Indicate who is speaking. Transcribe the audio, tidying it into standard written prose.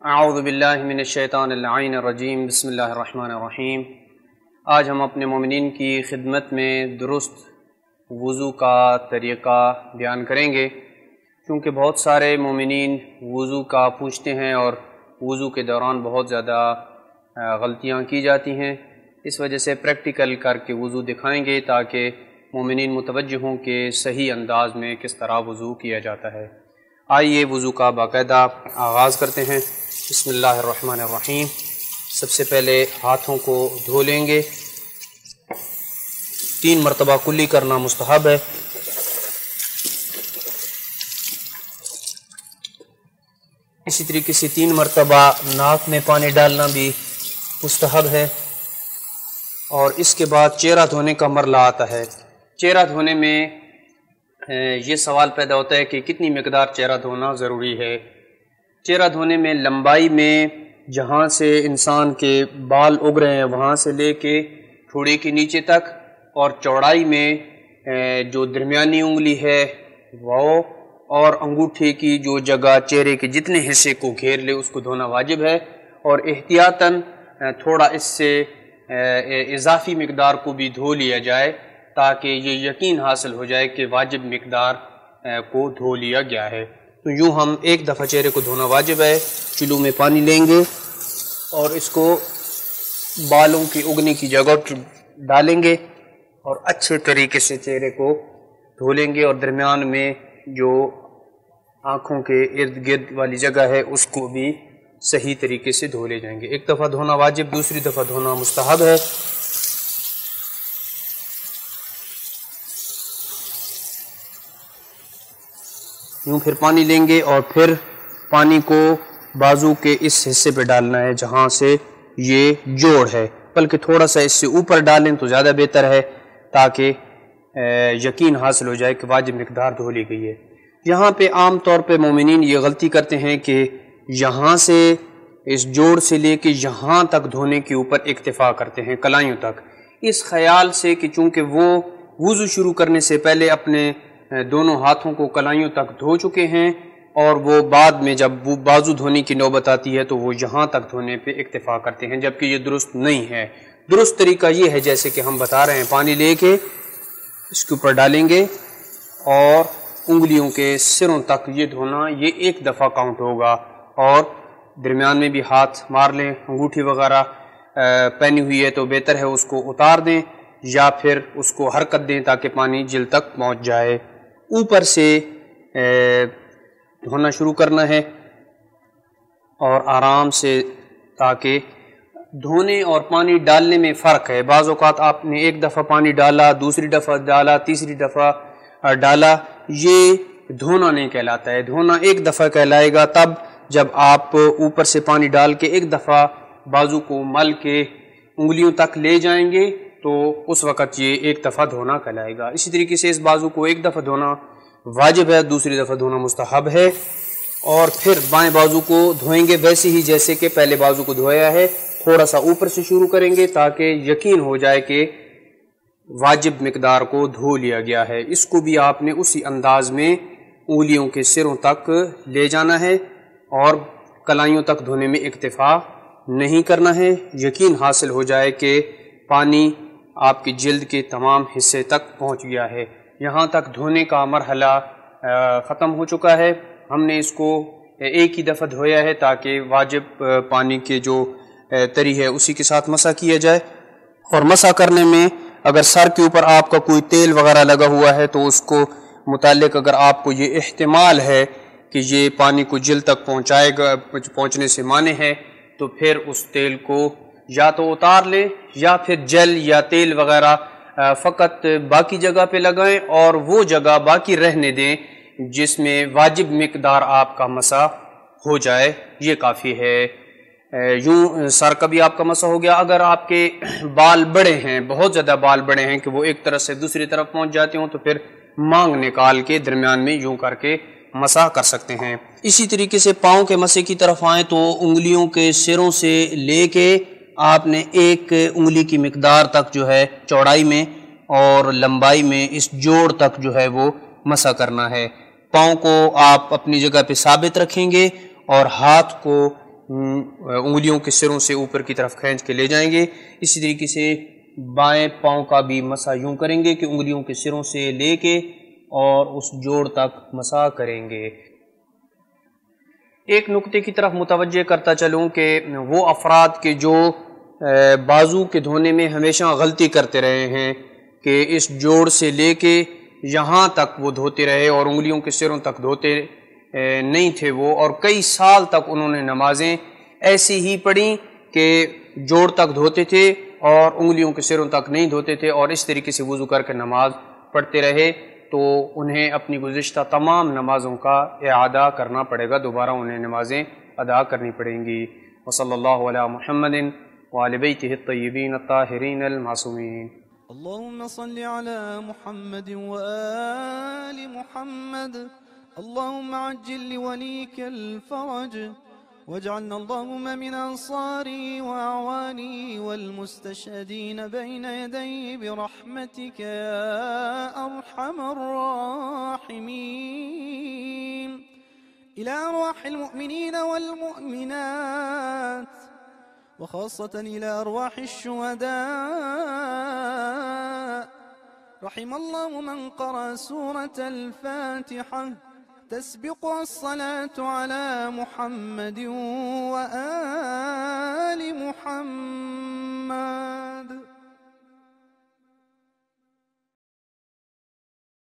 Speaker 1: اعوذ باللہ من الشیطان اللعین الرجیم بسم اللہ الرحمن الرحیم۔ آج ہم اپنے مومنین کی خدمت میں درست وضو کا طریقہ بیان کریں گے، کیونکہ بہت سارے مومنین وضو کا پوچھتے ہیں اور وضو کے دوران بہت زیادہ غلطیاں کی جاتی ہیں۔ اس وجہ سے پریکٹیکل کر کے وضو دکھائیں گے تاکہ مومنین متوجہ ہوں کہ صحیح انداز میں کس طرح وضو کیا جاتا ہے۔ آئیے وضو کا باقاعدہ آغاز کرتے ہیں۔ بسم اللہ الرحمن الرحیم۔ سب سے پہلے ہاتھوں کو دھو لیں گے، 3 مرتبہ کلی کرنا مستحب ہے۔ اسی طریقے سے 3 مرتبہ ناک میں پانی ڈالنا بھی مستحب ہے، اور اس کے بعد چہرہ دھونے کا مرحلہ آتا ہے۔ چہرہ دھونے میں یہ سوال پیدا ہوتا ہے کہ کتنی مقدار چہرہ دھونا ضروری ہے۔ چہرہ دھونے میں لمبائی میں جہاں سے انسان کے بال اگ رہے ہیں وہاں سے لے کے ٹھوڑے کے نیچے تک، اور چوڑائی میں جو درمیانی انگلی ہے وہ اور انگوٹھے کی جو جگہ چہرے کے جتنے حصے کو گھیر لے اس کو دھونا واجب ہے، اور احتیاطاً تھوڑا اس سے اضافی مقدار کو بھی دھو لیا جائے تاکہ یہ یقین حاصل ہو جائے کہ واجب مقدار کو دھو لیا گیا ہے۔ تو یوں ہم ایک دفعہ چہرے کو دھونا واجب ہے۔ چلو میں پانی لیں گے اور اس کو بالوں کی اگنے کی جگہ ڈالیں گے اور اچھے طریقے سے چہرے کو دھو لیں گے، اور درمیان میں جو آنکھوں کے ارد گرد والی جگہ ہے اس کو بھی صحیح طریقے سے دھو لے جائیں گے۔ ایک دفعہ دھونا واجب، دوسری دفعہ دھونا مستحب ہے۔ یوں پھر پانی لیں گے اور پھر پانی کو بازو کے اس حصے پہ ڈالنا ہے جہاں سے یہ جوڑ ہے، بلکہ تھوڑا سا اس سے اوپر ڈالیں تو زیادہ بہتر ہے تاکہ یقین حاصل ہو جائے کہ واجب مقدار دھو لی گئی ہے۔ یہاں پہ عام طور پہ مومنین یہ غلطی کرتے ہیں کہ یہاں سے اس جوڑ سے لے کے یہاں تک دھونے کے اوپر اکتفا کرتے ہیں، کلائیوں تک، اس خیال سے کہ چونکہ وہ وضو شروع کرنے سے پہلے اپنے دونوں ہاتھوں کو کلائیوں تک دھو چکے ہیں، اور وہ بعد میں جب وہ بازو دھونے کی نوبت آتی ہے تو وہ یہاں تک دھونے پہ اکتفا کرتے ہیں، جبکہ یہ درست نہیں ہے۔ درست طریقہ یہ ہے جیسے کہ ہم بتا رہے ہیں، پانی لے کے اس کے اوپر ڈالیں گے اور انگلیوں کے سروں تک یہ دھونا، یہ ایک دفعہ کاؤنٹ ہوگا، اور درمیان میں بھی ہاتھ مار لیں، انگوٹھی وغیرہ پہنی ہوئی ہے تو بہتر ہے اس کو اتار دیں یا پھر اس کو حرکت دیں تاکہ پانی جلد تک پہنچ جائے۔ اوپر سے دھونا شروع کرنا ہے اور آرام سے، تاکہ دھونے اور پانی ڈالنے میں فرق ہے۔ بعض اوقات آپ نے ایک دفعہ پانی ڈالا، دوسری دفعہ ڈالا، تیسری دفعہ ڈالا، یہ دھونا نہیں کہلاتا ہے۔ دھونا ایک دفعہ کہلائے گا تب جب آپ اوپر سے پانی ڈال کے ایک دفعہ بازو کو مل کے انگلیوں تک لے جائیں گے تو اس وقت یہ ایک دفعہ دھونا کہلائے گا۔ اسی طریقے سے اس بازو کو ایک دفعہ دھونا واجب ہے، دوسری دفعہ دھونا مستحب ہے، اور پھر بائیں بازو کو دھوئیں گے ویسے ہی جیسے کہ پہلے بازو کو دھویا ہے، تھوڑا سا اوپر سے شروع کریں گے تاکہ یقین ہو جائے کہ واجب مقدار کو دھو لیا گیا ہے۔ اس کو بھی آپ نے اسی انداز میں انگلیوں کے سروں تک لے جانا ہے اور کلائیوں تک دھونے میں اکتفا نہیں کرنا ہے، یقین حاصل ہو جائے کہ پانی آپ کی جلد کے تمام حصے تک پہنچ گیا ہے۔ یہاں تک دھونے کا مرحلہ ختم ہو چکا ہے۔ ہم نے اس کو ایک ہی دفعہ دھویا ہے تاکہ واجب پانی کے جو تری ہے اسی کے ساتھ مسح کیا جائے، اور مسح کرنے میں اگر سر کے اوپر آپ کا کوئی تیل وغیرہ لگا ہوا ہے تو اس کو متعلق اگر آپ کو یہ احتمال ہے کہ یہ پانی کو جلد تک پہنچائے گا، پہنچنے سے مانع ہے، تو پھر اس تیل کو یا تو اتار لیں یا پھر جل یا تیل وغیرہ فقط باقی جگہ پہ لگائیں اور وہ جگہ باقی رہنے دیں جس میں واجب مقدار آپ کا مسح ہو جائے، یہ کافی ہے۔ یوں سر کا بھی آپ کا مسح ہو گیا۔ اگر آپ کے بال بڑے ہیں، بہت زیادہ بال بڑے ہیں کہ وہ ایک طرف سے دوسری طرف پہنچ جاتے ہوں، تو پھر مانگ نکال کے درمیان میں یوں کر کے مسح کر سکتے ہیں۔ اسی طریقے سے پاؤں کے مسح کی طرف آئیں تو انگلیوں کے سروں سے لے کے آپ نے ایک انگلی کی مقدار تک جو ہے چوڑائی میں اور لمبائی میں اس جوڑ تک جو ہے وہ مسح کرنا ہے۔ پاؤں کو آپ اپنی جگہ پہ ثابت رکھیں گے اور ہاتھ کو انگلیوں کے سروں سے اوپر کی طرف کھینچ کے لے جائیں گے۔ اسی طریقے سے بائیں پاؤں کا بھی مسح یوں کریں گے کہ انگلیوں کے سروں سے لے کے اور اس جوڑ تک مسح کریں گے۔ ایک نقطے کی طرف متوجہ کرتا چلوں کہ وہ افراد کے جو بازو کے دھونے میں ہمیشہ غلطی کرتے رہے ہیں کہ اس جوڑ سے لے کے یہاں تک وہ دھوتے رہے اور انگلیوں کے سروں تک دھوتے نہیں تھے وہ، اور کئی سال تک انہوں نے نمازیں ایسی ہی پڑھیں کہ جوڑ تک دھوتے تھے اور انگلیوں کے سروں تک نہیں دھوتے تھے، اور اس طریقے سے وضو کر کے نماز پڑھتے رہے، تو انہیں اپنی گزشتہ تمام نمازوں کا اعادہ کرنا پڑے گا، دوبارہ انہیں نمازیں ادا کرنی پڑیں گی۔ وصلی اللہ علی محمد وعلی بیتہ الطیبین الطاہرین المعصومین۔
Speaker 2: اللهم صل على محمد وآل محمد، اللهم عجل لوليك الفرج، واجعلنا اللهم من أنصاري وأعواني والمستشهدين بين يدي برحمتك يا أرحم الراحمين. إلى أرواح المؤمنين والمؤمنات، وخاصة إلى أرواح الشهداء، رحم الله من قرأ سورة الفاتحة تسبقها الصلاة على محمد وآل محمد.